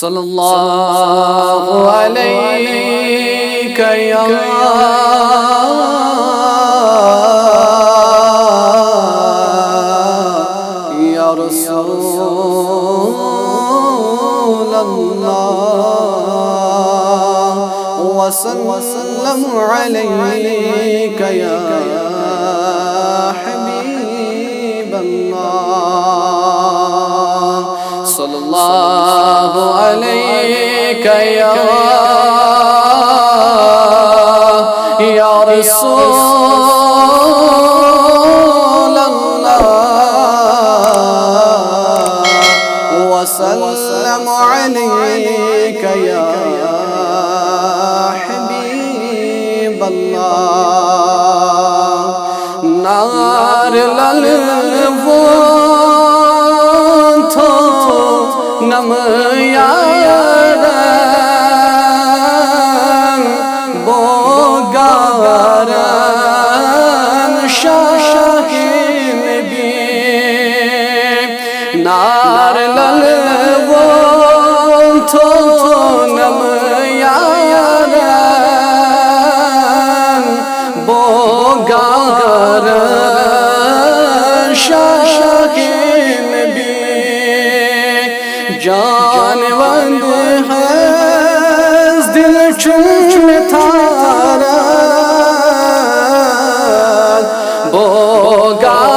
صلی اللہ علیک یا رسول اللہ وسلم علیک یا حبیب اللہ صلی اللہ علیک یا رسول اللہ وسلم علیک یا حبیب اللہ نار نم یاران بوگاران شاہ نبی نار للوان تو نم یاران بوگاران شاہ نبی جان وند ہے دل چون تھارا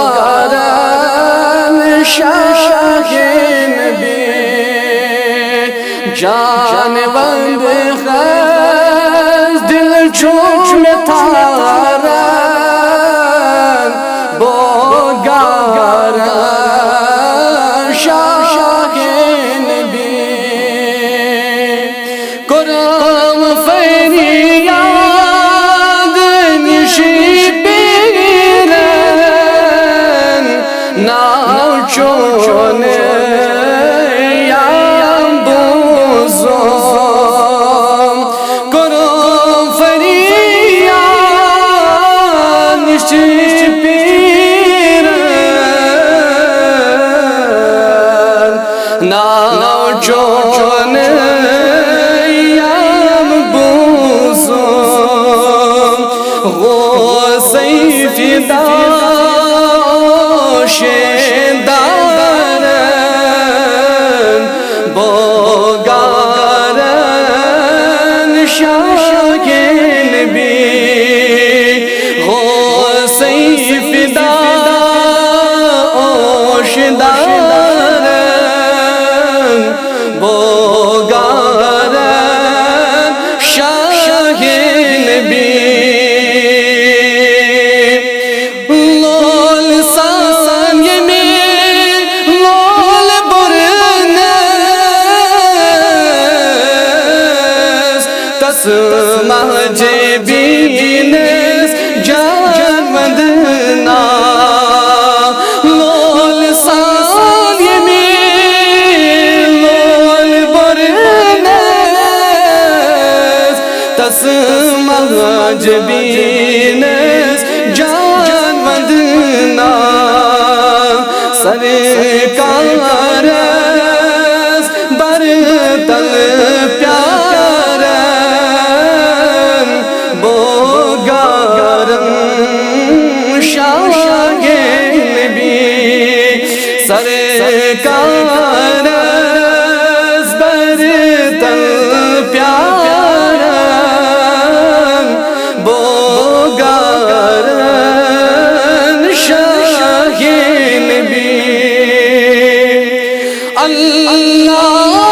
بوگاران شاہ نبی جان وند ہے دل چون تھارا بوگاران شاہ قرآن فریاد نشی بیرن ناچون یام بوزم قرآن فریاد نشی بیرن ناچون شیندارن بوگارن شاہ نبی غوثی فدا اوشدارن بوگارن شاہ نبی مہجبینس جان وندنا لول سال یمین لول برنس تس مہجبینس جان وندنا سرکارس برتل پیار شاہ نبی سرکار برتل پیاران بوگاران شاہ نبی اللہ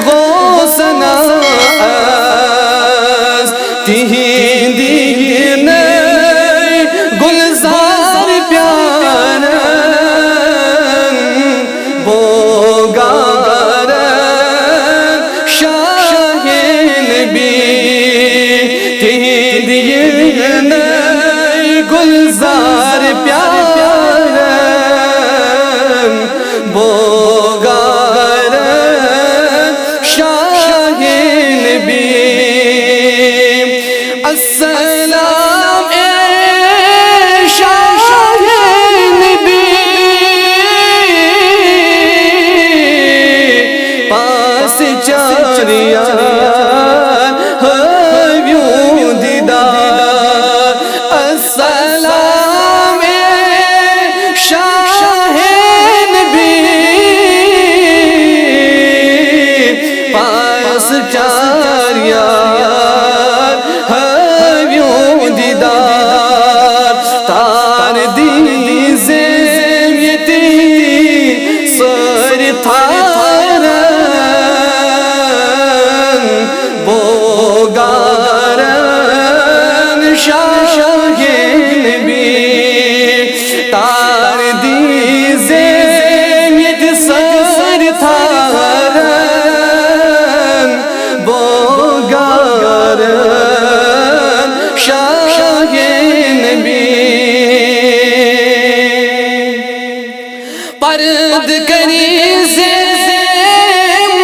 غوثنا از تہندی نئی گلزار پیارن بوگارن شاہ نبی تہندی نئی گلزار پیارن بوگارن شاہ نبی السلام اے شاہ نبی پاس چاریان ہمیوں دیدار السلام اے شاہ نبی پاس چاریان ہمیوں دیدار تار دی زیمیتی سر تھارن بوگارن شاہ نبی تار دی زیمیت سر تھارن بوگارن شاہ نبی پرد کری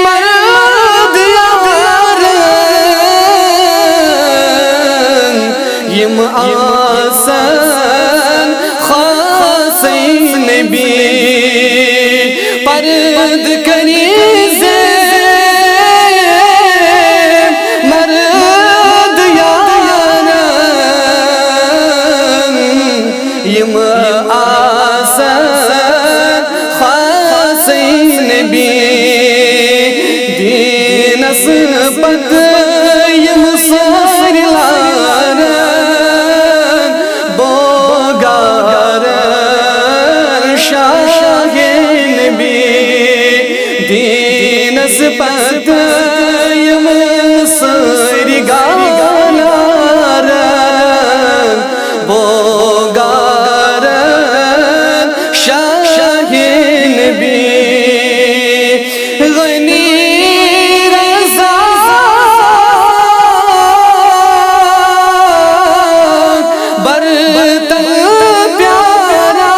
مرد یارن یم آسن خاصی نبی پرد کری مرد یارن یم آسن نبی دین اسپت یم سر لارن بوگارن شاہ نبی دین اسپت یم سر گالارن بوگارن شاہ نبی غنی رضا برتن پیارا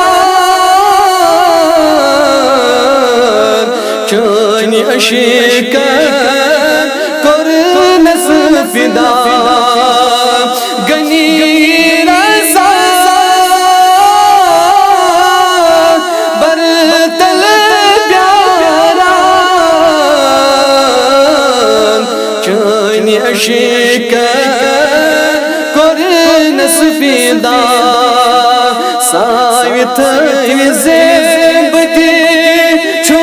چانی اشکن کرنس فدا غنی رضا برتن چانی اشکن کرنس فدا ساوت زیبتی چھو